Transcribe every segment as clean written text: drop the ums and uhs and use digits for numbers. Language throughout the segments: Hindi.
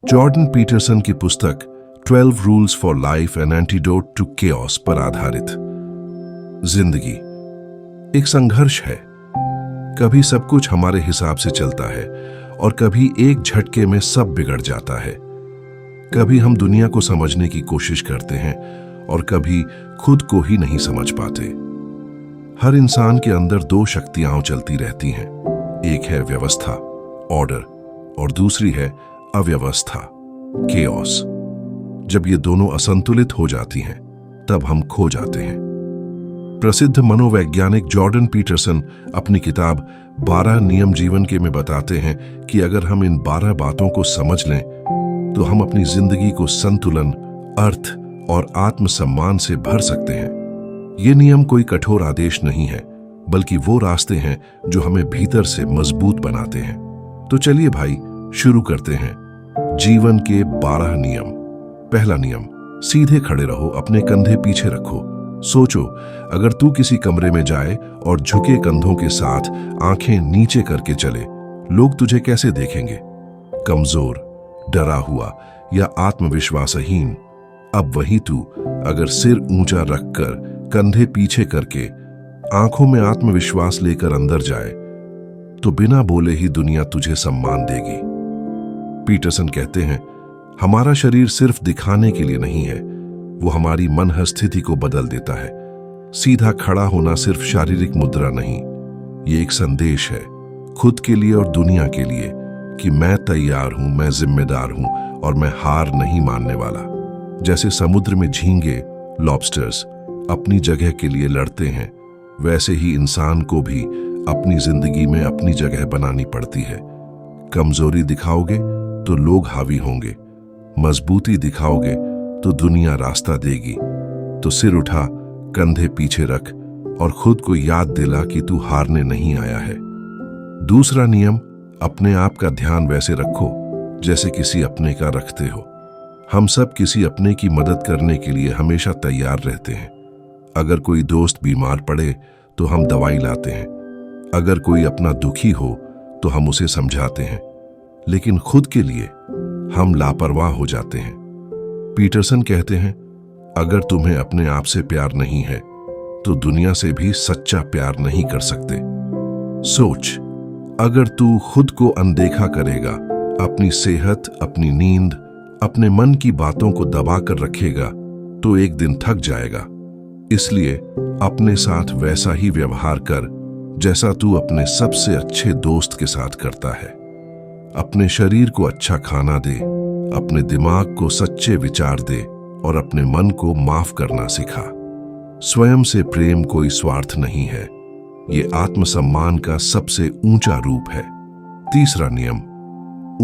जॉर्डन पीटरसन की पुस्तक 12 rules for life an antidote to chaos पर आधारित। जिंदगी एक संघर्ष है। कभी सब कुछ हमारे हिसाब से चलता है और कभी एक झटके में सब बिगड़ जाता है। कभी हम दुनिया को समझने की कोशिश करते हैं और कभी खुद को ही नहीं समझ पाते। हर इंसान के अंदर दो शक्तियां चलती रहती हैं। एक है व्यवस्था, ऑर्डर, और दूसरी है अव्यवस्था, केओस। जब ये दोनों असंतुलित हो जाती हैं, तब हम खो जाते हैं। प्रसिद्ध मनोवैज्ञानिक जॉर्डन पीटरसन अपनी किताब 12 नियम जीवन के में बताते हैं कि अगर हम इन 12 बातों को समझ लें तो हम अपनी जिंदगी को संतुलन, अर्थ और आत्मसम्मान से भर सकते हैं। ये नियम कोई कठोर आदेश नहीं है, बल्कि वो रास्ते हैं जो हमें भीतर से मजबूत बनाते हैं। तो चलिए भाई, शुरू करते हैं जीवन के 12 नियम। पहला नियम, सीधे खड़े रहो, अपने कंधे पीछे रखो। सोचो, अगर तू किसी कमरे में जाए और झुके कंधों के साथ आंखें नीचे करके चले, लोग तुझे कैसे देखेंगे? कमजोर, डरा हुआ या आत्मविश्वासहीन। अब वही तू अगर सिर ऊंचा रखकर, कंधे पीछे करके, आंखों में आत्मविश्वास लेकर अंदर जाए, तो बिना बोले ही दुनिया तुझे सम्मान देगी। पीटरसन कहते हैं, हमारा शरीर सिर्फ दिखाने के लिए नहीं है, वो हमारी मन स्थिति को बदल देता है। सीधा खड़ा होना सिर्फ शारीरिक मुद्रा नहीं, ये एक संदेश है, खुद के लिए और दुनिया के लिए, कि मैं तैयार हूं, मैं जिम्मेदार हूं और मैं हार नहीं मानने वाला। जैसे समुद्र में झींगे, लॉबस्टर्स, अपनी जगह के लिए लड़ते हैं, वैसे ही इंसान को भी अपनी जिंदगी में अपनी जगह बनानी पड़ती है। कमजोरी दिखाओगे तो लोग हावी होंगे, मजबूती दिखाओगे तो दुनिया रास्ता देगी। तो सिर उठा, कंधे पीछे रख और खुद को याद दिला कि तू हारने नहीं आया है। दूसरा नियम, अपने आप का ध्यान वैसे रखो जैसे किसी अपने का रखते हो। हम सब किसी अपने की मदद करने के लिए हमेशा तैयार रहते हैं। अगर कोई दोस्त बीमार पड़े तो हम दवाई लाते हैं, अगर कोई अपना दुखी हो तो हम उसे समझाते हैं, लेकिन खुद के लिए हम लापरवाह हो जाते हैं। पीटरसन कहते हैं, अगर तुम्हें अपने आप से प्यार नहीं है तो दुनिया से भी सच्चा प्यार नहीं कर सकते। सोच, अगर तू खुद को अनदेखा करेगा, अपनी सेहत, अपनी नींद, अपने मन की बातों को दबा कर रखेगा, तो एक दिन थक जाएगा। इसलिए अपने साथ वैसा ही व्यवहार कर जैसा तू अपने सबसे अच्छे दोस्त के साथ करता है। अपने शरीर को अच्छा खाना दे, अपने दिमाग को सच्चे विचार दे और अपने मन को माफ करना सिखा। स्वयं से प्रेम कोई स्वार्थ नहीं है, ये आत्मसम्मान का सबसे ऊंचा रूप है। तीसरा नियम,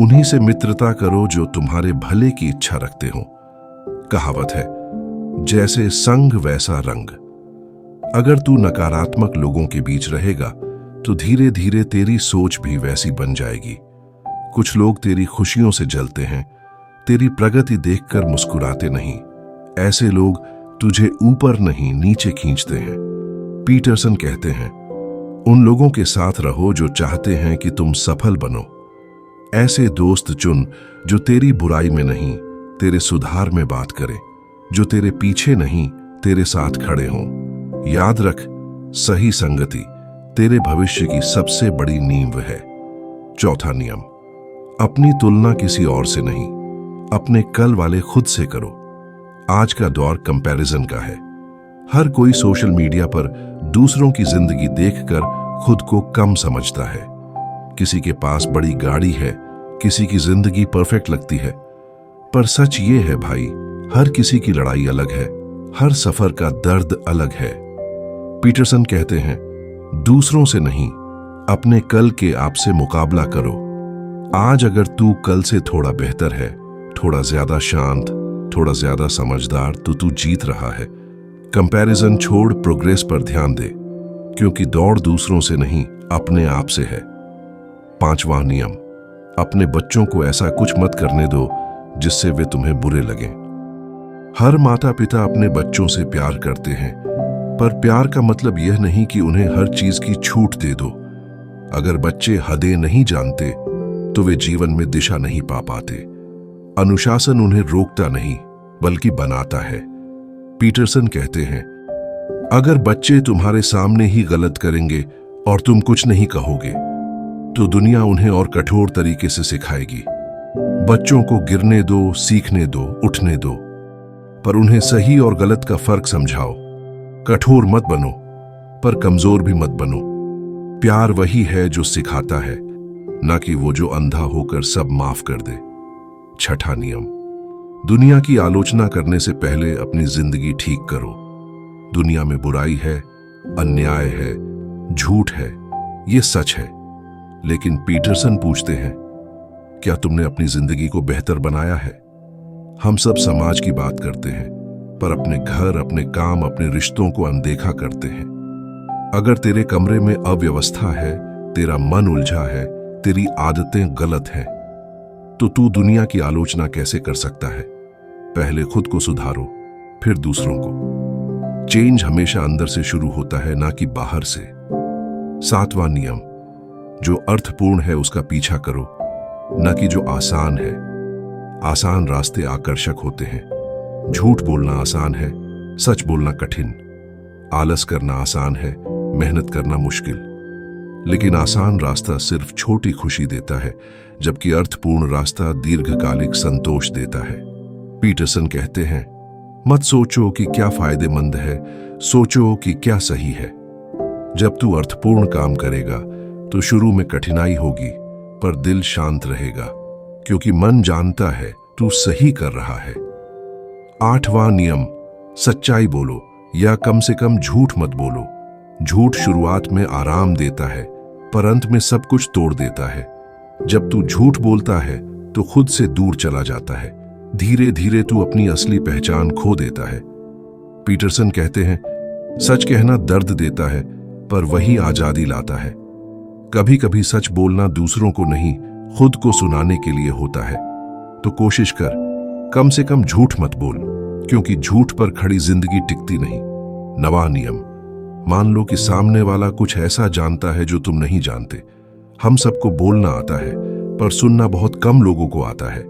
उन्हीं से मित्रता करो जो तुम्हारे भले की इच्छा रखते हो। कहावत है, जैसे संग वैसा रंग। अगर तू नकारात्मक लोगों के बीच रहेगा तो धीरे धीरे तेरी सोच भी वैसी बन जाएगी। कुछ लोग तेरी खुशियों से जलते हैं, तेरी प्रगति देखकर मुस्कुराते नहीं। ऐसे लोग तुझे ऊपर नहीं नीचे खींचते हैं। पीटरसन कहते हैं, उन लोगों के साथ रहो जो चाहते हैं कि तुम सफल बनो। ऐसे दोस्त चुन जो तेरी बुराई में नहीं, तेरे सुधार में बात करें, जो तेरे पीछे नहीं, तेरे साथ खड़े हों। याद रख, सही संगति तेरे भविष्य की सबसे बड़ी नींव है। चौथा नियम, अपनी तुलना किसी और से नहीं, अपने कल वाले खुद से करो। आज का दौर कंपैरिजन का है। हर कोई सोशल मीडिया पर दूसरों की जिंदगी देखकर खुद को कम समझता है। किसी के पास बड़ी गाड़ी है, किसी की जिंदगी परफेक्ट लगती है, पर सच ये है भाई, हर किसी की लड़ाई अलग है, हर सफर का दर्द अलग है। पीटरसन कहते हैं, दूसरों से नहीं, अपने कल के आप से मुकाबला करो। आज अगर तू कल से थोड़ा बेहतर है, थोड़ा ज्यादा शांत, थोड़ा ज्यादा समझदार, तो तू जीत रहा है। कंपैरिजन छोड़, प्रोग्रेस पर ध्यान दे, क्योंकि दौड़ दूसरों से नहीं, अपने आप से है। पांचवा नियम, अपने बच्चों को ऐसा कुछ मत करने दो जिससे वे तुम्हें बुरे लगें। हर माता पिता अपने बच्चों से प्यार करते हैं, पर प्यार का मतलब यह नहीं कि उन्हें हर चीज की छूट दे दो। अगर बच्चे हदें नहीं जानते तो वे जीवन में दिशा नहीं पा पाते। अनुशासन उन्हें रोकता नहीं बल्कि बनाता है। पीटरसन कहते हैं, अगर बच्चे तुम्हारे सामने ही गलत करेंगे और तुम कुछ नहीं कहोगे तो दुनिया उन्हें और कठोर तरीके से सिखाएगी। बच्चों को गिरने दो, सीखने दो, उठने दो, पर उन्हें सही और गलत का फर्क समझाओ। कठोर मत बनो पर कमजोर भी मत बनो। प्यार वही है जो सिखाता है, ना कि वो जो अंधा होकर सब माफ कर दे। छठा नियम, दुनिया की आलोचना करने से पहले अपनी जिंदगी ठीक करो। दुनिया में बुराई है, अन्याय है, झूठ है, ये सच है। लेकिन पीटरसन पूछते हैं, क्या तुमने अपनी जिंदगी को बेहतर बनाया है? हम सब समाज की बात करते हैं, पर अपने घर, अपने काम, अपने रिश्तों को अनदेखा करते हैं। अगर तेरे कमरे में अव्यवस्था है, तेरा मन उलझा है, तेरी आदतें गलत हैं, तो तू दुनिया की आलोचना कैसे कर सकता है? पहले खुद को सुधारो, फिर दूसरों को। चेंज हमेशा अंदर से शुरू होता है, ना कि बाहर से। सातवां नियम, जो अर्थपूर्ण है उसका पीछा करो, न कि जो आसान है। आसान रास्ते आकर्षक होते हैं। झूठ बोलना आसान है, सच बोलना कठिन। आलस करना आसान है, मेहनत करना मुश्किल। लेकिन आसान रास्ता सिर्फ छोटी खुशी देता है, जबकि अर्थपूर्ण रास्ता दीर्घकालिक संतोष देता है। पीटरसन कहते हैं, मत सोचो कि क्या फायदेमंद है, सोचो कि क्या सही है। जब तू अर्थपूर्ण काम करेगा तो शुरू में कठिनाई होगी, पर दिल शांत रहेगा, क्योंकि मन जानता है तू सही कर रहा है। आठवां नियम, सच्चाई बोलो, या कम से कम झूठ मत बोलो। झूठ शुरुआत में आराम देता है, पर अंत में सब कुछ तोड़ देता है। जब तू झूठ बोलता है तो खुद से दूर चला जाता है। धीरे धीरे तू अपनी असली पहचान खो देता है। पीटरसन कहते हैं, सच कहना दर्द देता है, पर वही आजादी लाता है। कभी कभी सच बोलना दूसरों को नहीं, खुद को सुनाने के लिए होता है। तो कोशिश कर, कम से कम झूठ मत बोल, क्योंकि झूठ पर खड़ी जिंदगी टिकती नहीं। नवा नियम, मान लो कि सामने वाला कुछ ऐसा जानता है जो तुम नहीं जानते। हम सबको बोलना आता है, पर सुनना बहुत कम लोगों को आता है।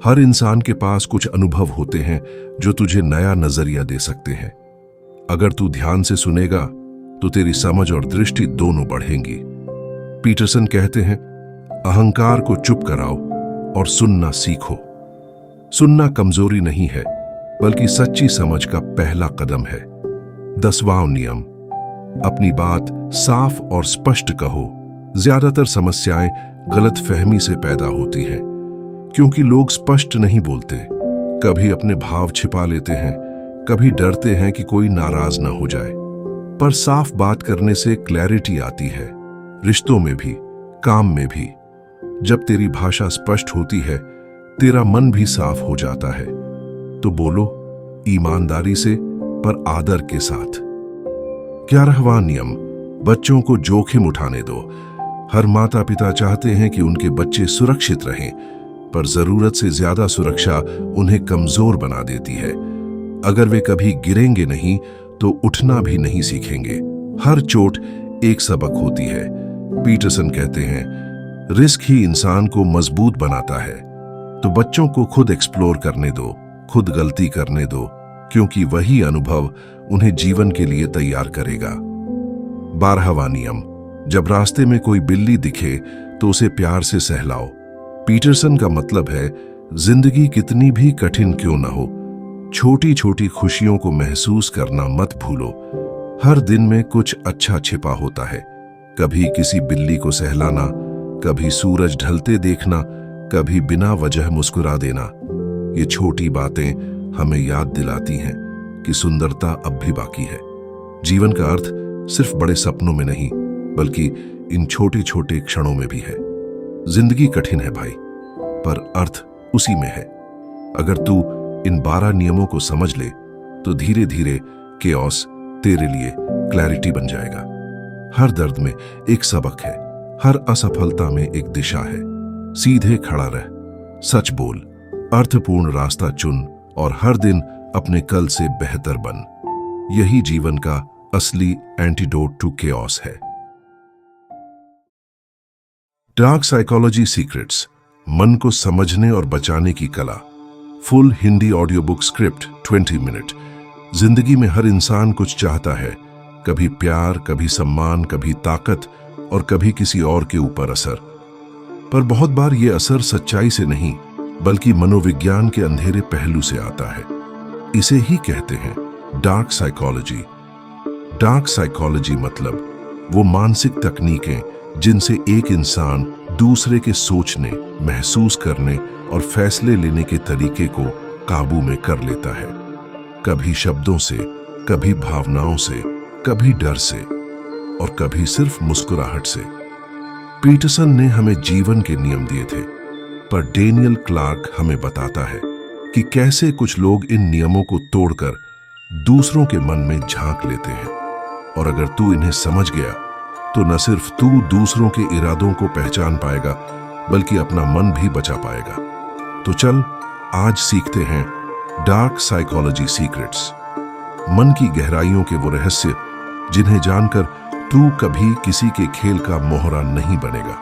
हर इंसान के पास कुछ अनुभव होते हैं जो तुझे नया नजरिया दे सकते हैं। अगर तू ध्यान से सुनेगा तो तेरी समझ और दृष्टि दोनों बढ़ेंगी। पीटरसन कहते हैं, अहंकार को चुप कराओ और सुनना सीखो। सुनना कमजोरी नहीं है, बल्कि सच्ची समझ का पहला कदम है। 10वां नियम, अपनी बात साफ और स्पष्ट कहो। ज्यादातर समस्याएं गलतफहमी से पैदा होती हैं, क्योंकि लोग स्पष्ट नहीं बोलते। कभी अपने भाव छिपा लेते हैं, कभी डरते हैं कि कोई नाराज ना हो जाए। पर साफ बात करने से क्लैरिटी आती है, रिश्तों में भी, काम में भी। जब तेरी भाषा स्पष्ट होती है, तेरा मन भी साफ हो जाता है। तो बोलो, ईमानदारी से पर आदर के साथ। 11वां नियम, बच्चों को जोखिम उठाने दो। हर माता पिता चाहते हैं कि उनके बच्चे सुरक्षित रहें, पर जरूरत से ज्यादा सुरक्षा उन्हें कमजोर बना देती है। अगर वे कभी गिरेंगे नहीं तो उठना भी नहीं सीखेंगे। हर चोट एक सबक होती है। पीटरसन कहते हैं, रिस्क ही इंसान को मजबूत बनाता है। तो बच्चों को खुद एक्सप्लोर करने दो, खुद गलती करने दो, क्योंकि वही अनुभव उन्हें जीवन के लिए तैयार करेगा। 12वां नियम, जब रास्ते में कोई बिल्ली दिखे तो उसे प्यार से सहलाओ। पीटरसन का मतलब है, जिंदगी कितनी भी कठिन क्यों ना हो, छोटी छोटी खुशियों को महसूस करना मत भूलो। हर दिन में कुछ अच्छा छिपा होता है। कभी किसी बिल्ली को सहलाना, कभी सूरज ढलते देखना, कभी बिना वजह मुस्कुरा देना। ये छोटी बातें हमें याद दिलाती हैं कि सुंदरता अब भी बाकी है। जीवन का अर्थ सिर्फ बड़े सपनों में नहीं, बल्कि इन छोटे छोटे क्षणों में भी है। जिंदगी कठिन है भाई, पर अर्थ उसी में है। अगर तू इन 12 नियमों को समझ ले तो धीरे धीरे केओस तेरे लिए क्लैरिटी बन जाएगा। हर दर्द में एक सबक है, हर असफलता में एक दिशा है। सीधे खड़ा रह, सच बोल, अर्थपूर्ण रास्ता चुन और हर दिन अपने कल से बेहतर बन। यही जीवन का असली एंटीडोट टू केओस है। डार्क साइकोलॉजी सीक्रेट्स, मन को समझने और बचाने की कला। Full Hindi audio book script 20 minute. जिंदगी में हर इंसान कुछ चाहता है, कभी प्यार, कभी सम्मान, कभी ताकत और कभी किसी और के ऊपर असर। पर बहुत बार ये असर सच्चाई से नहीं बल्कि मनोविज्ञान के अंधेरे पहलू से आता है। इसे ही कहते हैं डार्क साइकोलॉजी। डार्क साइकोलॉजी मतलब वो मानसिक तकनीकें जिनसे एक इंसान दूसरे के सोचने, महसूस करने और फैसले लेने के तरीके को काबू में कर लेता है। कभी शब्दों से, कभी भावनाओं से, कभी डर से और कभी सिर्फ मुस्कुराहट से। पीटरसन ने हमें जीवन के नियम दिए थे, पर डेनियल क्लार्क हमें बताता है कि कैसे कुछ लोग इन नियमों को तोड़कर दूसरों के मन में झांक लेते हैं। और अगर तू इन्हें समझ गया तो न सिर्फ तू दूसरों के इरादों को पहचान पाएगा बल्कि अपना मन भी बचा पाएगा। तो चल आज सीखते हैं डार्क साइकोलॉजी सीक्रेट्स, मन की गहराइयों के वो रहस्य जिन्हें जानकर तू कभी किसी के खेल का मोहरा नहीं बनेगा।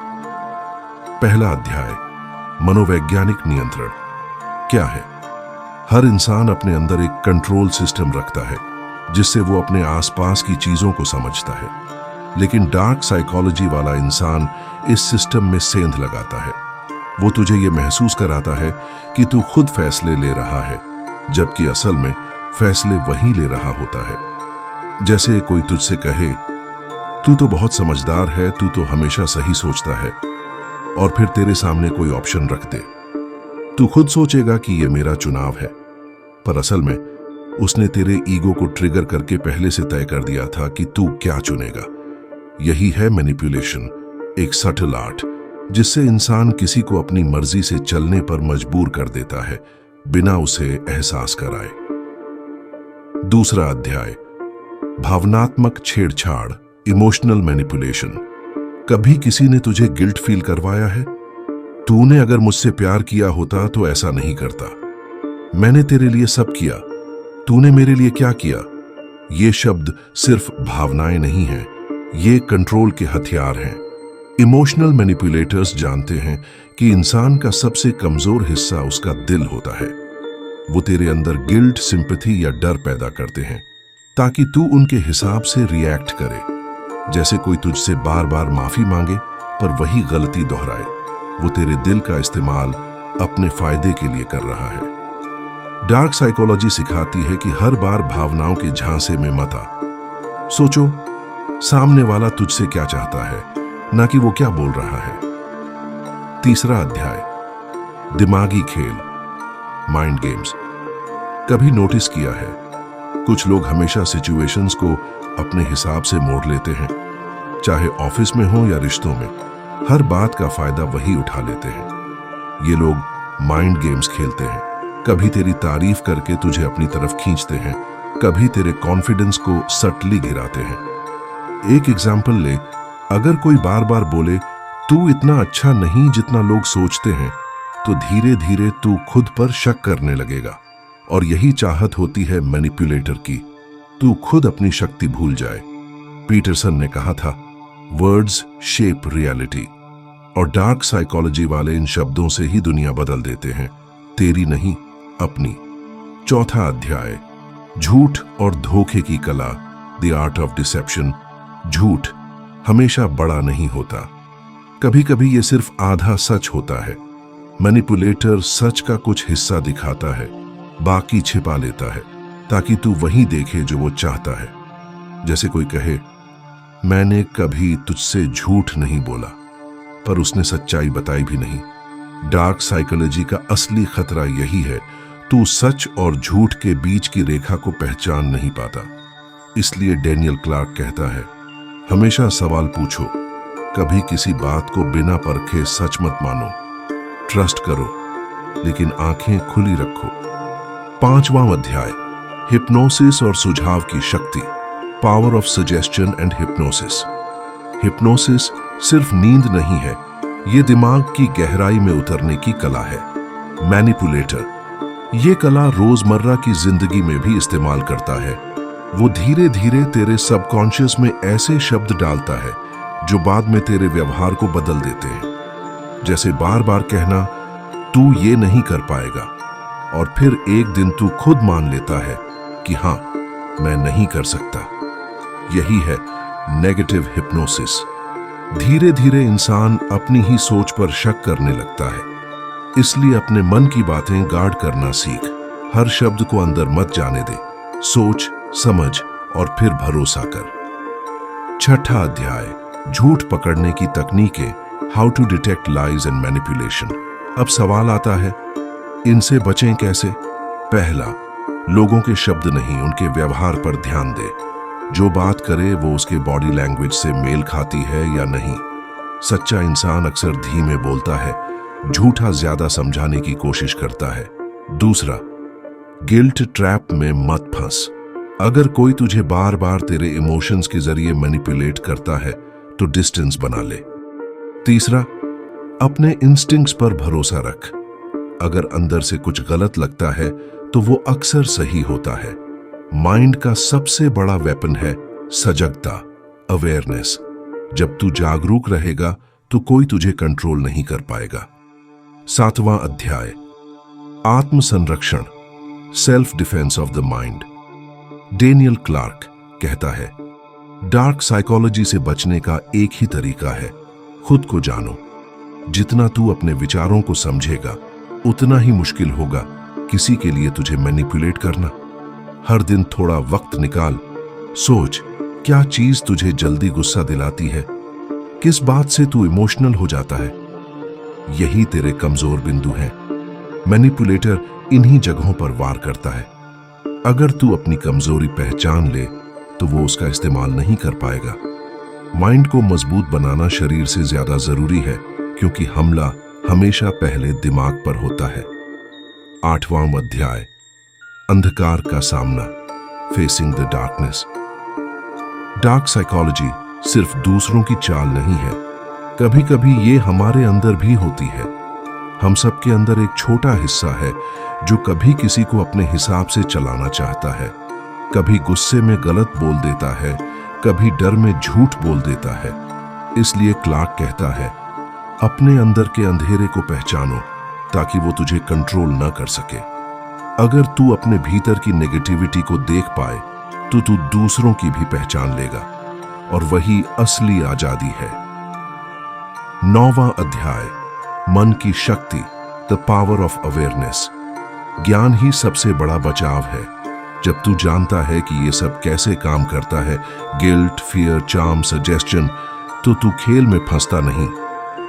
पहला अध्याय, मनोवैज्ञानिक नियंत्रण। क्या है? हर इंसान अपने अंदर एक कंट्रोल सिस्टम रखता है जिससे वो अपने आसपास की चीजों को समझता है। लेकिन डार्क साइकोलॉजी वाला इंसान इस सिस्टम में सेंध लगाता है। वो तुझे ये महसूस कराता है कि तू खुद फैसले ले रहा है, जबकि असल में फैसले वही ले रहा होता है। जैसे कोई तुझसे कहे, तू तो बहुत समझदार है, तू तो हमेशा सही सोचता है, और फिर तेरे सामने कोई ऑप्शन रख दे। तू खुद सोचेगा कि ये मेरा चुनाव है, पर असल में उसने तेरे ईगो को ट्रिगर करके पहले से तय कर दिया था कि तू क्या चुनेगा। यही है मैनिपुलेशन, एक सटल आर्ट जिससे इंसान किसी को अपनी मर्जी से चलने पर मजबूर कर देता है बिना उसे एहसास कराए। दूसरा अध्याय, भावनात्मक छेड़छाड़, इमोशनल मैनिपुलेशन। कभी किसी ने तुझे गिल्ट फील करवाया है? तूने अगर मुझसे प्यार किया होता तो ऐसा नहीं करता। मैंने तेरे लिए सब किया, तूने मेरे लिए क्या किया? ये शब्द सिर्फ भावनाएं नहीं हैं, ये कंट्रोल के हथियार हैं। इमोशनल मैनिपुलेटर्स जानते हैं कि इंसान का सबसे कमजोर हिस्सा उसका दिल होता है। वो तेरे अंदर गिल्ट, सिंपैथी या डर पैदा करते हैं ताकि तू उनके हिसाब से रिएक्ट करे। जैसे कोई तुझसे बार बार माफी मांगे पर वही गलती दोहराए। वो तेरे दिल का इस्तेमाल अपने फायदे के लिए कर रहा है। डार्क साइकोलॉजी सिखाती है कि हर बार भावनाओं के झांसे में मत आ। सोचो, सामने वाला तुझसे क्या चाहता है, ना कि वो क्या बोल रहा है। तीसरा अध्याय, दिमागी खेल, माइंड गेम्स। कभी नोटिस किया है, कुछ लोग हमेशा सिचुएशंस को अपने हिसाब से मोड़ लेते हैं, चाहे ऑफिस में हो या रिश्तों में। हर बात का फायदा वही उठा लेते हैं। ये लोग माइंड गेम्स खेलते हैं। कभी तेरी तारीफ करके तुझे अपनी तरफ खींचते हैं, कभी तेरे कॉन्फिडेंस को सटली गिराते हैं। एक एग्जाम्पल ले, अगर कोई बार बार बोले तू इतना अच्छा नहीं जितना लोग सोचते हैं, तो धीरे धीरे तू खुद पर शक करने लगेगा। और यही चाहत होती है मैनिपुलेटर की, तू खुद अपनी शक्ति भूल जाए। पीटरसन ने कहा था, वर्ड्स शेप रियलिटी। और डार्क साइकोलॉजी वाले इन शब्दों से ही दुनिया बदल देते हैं, तेरी नहीं, अपनी। चौथा अध्याय, झूठ और धोखे की कला, द आर्ट ऑफ डिसेप्शन। झूठ हमेशा बड़ा नहीं होता, कभी कभी ये सिर्फ आधा सच होता है। मैनिपुलेटर सच का कुछ हिस्सा दिखाता है, बाकी छिपा लेता है ताकि तू वही देखे जो वो चाहता है। जैसे कोई कहे, मैंने कभी तुझसे झूठ नहीं बोला, पर उसने सच्चाई बताई भी नहीं। डार्क साइकोलॉजी का असली खतरा यही है, तू सच और झूठ के बीच की रेखा को पहचान नहीं पाता। इसलिए डेनियल क्लार्क कहता है, हमेशा सवाल पूछो, कभी किसी बात को बिना परखे सच मत मानो। ट्रस्ट करो, लेकिन आंखें खुली रखो। पांचवां अध्याय, हिप्नोसिस और सुझाव की शक्ति, power of suggestion and hypnosis. Hypnosis सिर्फ नींद नहीं है, ये दिमाग की गहराई में उतरने की कला है। मैनिपुलेटर ये कला रोजमर्रा की जिंदगी में भी इस्तेमाल करता है। वो धीरे धीरे तेरे सबकॉन्शियस में ऐसे शब्द डालता है जो बाद में तेरे व्यवहार को बदल देते हैं। जैसे बार बार कहना, तू ये नहीं कर पाएगा, और फिर एक दिन तू खुद मान लेता है कि हाँ, मैं नहीं कर सकता। यही है नेगेटिव हिप्नोसिस। धीरे धीरे इंसान अपनी ही सोच पर शक करने लगता है। इसलिए अपने मन की बातें गार्ड करना सीख। हर शब्द को अंदर मत जाने दे। सोच, समझ और फिर भरोसा कर। छठा अध्याय, झूठ पकड़ने की तकनीकें, how to detect lies and manipulation. अब सवाल आता है, इनसे बचें कैसे? पहला, लोगों के शब्द नहीं, उनके व्यवहार पर ध्यान दे। जो बात करे वो उसके बॉडी लैंग्वेज से मेल खाती है या नहीं। सच्चा इंसान अक्सर धीमे बोलता है, झूठा ज्यादा समझाने की कोशिश करता है। दूसरा, गिल्ट ट्रैप में मत फंस। अगर कोई तुझे बार बार तेरे इमोशंस के जरिए मैनिपुलेट करता है तो डिस्टेंस बना ले। तीसरा, अपने इंस्टिंक्ट्स पर भरोसा रख। अगर अंदर से कुछ गलत लगता है तो वो अक्सर सही होता है। माइंड का सबसे बड़ा वेपन है सजगता, अवेयरनेस। जब तू जागरूक रहेगा तो कोई तुझे कंट्रोल नहीं कर पाएगा। सातवां अध्याय, आत्म संरक्षण, self defence of the mind. Daniel Clark कहता है, डार्क साइकोलॉजी से बचने का एक ही तरीका है, खुद को जानो। जितना तू अपने विचारों को समझेगा उतना ही मुश्किल होगा किसी के लिए तुझे मैनिपुलेट करना। हर दिन थोड़ा वक्त निकाल, सोच, क्या चीज तुझे जल्दी गुस्सा दिलाती है? किस बात से तू इमोशनल हो जाता है? यही तेरे कमजोर बिंदु हैं। मैनिपुलेटर इन्हीं जगहों पर वार करता है। अगर तू अपनी कमजोरी पहचान ले तो वो उसका इस्तेमाल नहीं कर पाएगा। माइंड को मजबूत बनाना शरीर से ज्यादा जरूरी है, क्योंकि हमला हमेशा पहले दिमाग पर होता है। आठवां अध्याय, अंधकार का सामना, facing the darkness. Dark psychology सिर्फ दूसरों की चाल नहीं है, कभी कभी ये हमारे अंदर भी होती है। हम सबके अंदर एक छोटा हिस्सा है जो कभी किसी को अपने हिसाब से चलाना चाहता है, कभी गुस्से में गलत बोल देता है, कभी डर में झूठ बोल देता है। इसलिए क्लार्क कहता है, अपने अंदर के अंधेरे को पहचानो ताकि वो तुझे कंट्रोल न कर सके। अगर तू अपने भीतर की नेगेटिविटी को देख पाए तो तू दूसरों की भी पहचान लेगा, और वही असली आजादी है। नौवां अध्याय, मन की शक्ति, द पावर ऑफ अवेयरनेस। ज्ञान ही सबसे बड़ा बचाव है। जब तू जानता है कि ये सब कैसे काम करता है, गिल्ट, फियर, चार्म, सजेशन, तो तू खेल में फंसता नहीं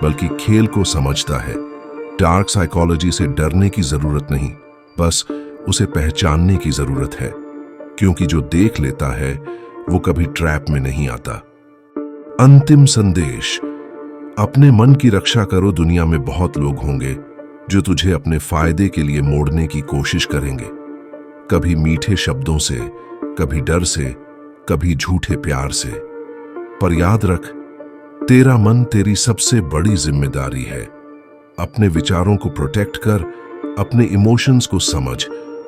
बल्कि खेल को समझता है। डार्क साइकोलॉजी से डरने की जरूरत नहीं, बस उसे पहचानने की जरूरत है, क्योंकि जो देख लेता है वो कभी ट्रैप में नहीं आता। अंतिम संदेश, अपने मन की रक्षा करो। दुनिया में बहुत लोग होंगे जो तुझे अपने फायदे के लिए मोड़ने की कोशिश करेंगे, कभी मीठे शब्दों से, कभी डर से, कभी झूठे प्यार से। पर याद रख, तेरा मन तेरी सबसे बड़ी जिम्मेदारी है। अपने विचारों को प्रोटेक्ट कर, अपने इमोशंस को समझ,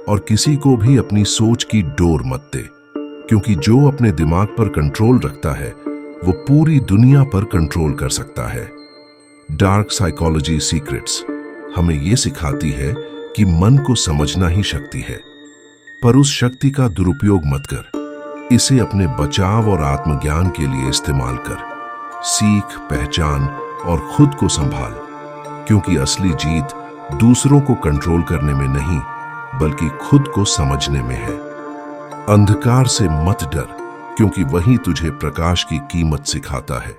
और किसी को भी अपनी सोच की डोर मत दे, क्योंकि जो अपने दिमाग पर कंट्रोल रखता है वो पूरी दुनिया पर कंट्रोल कर सकता है। डार्क साइकोलॉजी सीक्रेट्स हमें यह सिखाती है कि मन को समझना ही शक्ति है, पर उस शक्ति का दुरुपयोग मत कर। इसे अपने बचाव और आत्मज्ञान के लिए इस्तेमाल कर। सीख, पहचान और खुद को संभाल, क्योंकि असली जीत दूसरों को कंट्रोल करने में नहीं बल्कि खुद को समझने में है। अंधकार से मत डर, क्योंकि वही तुझे प्रकाश की कीमत सिखाता है।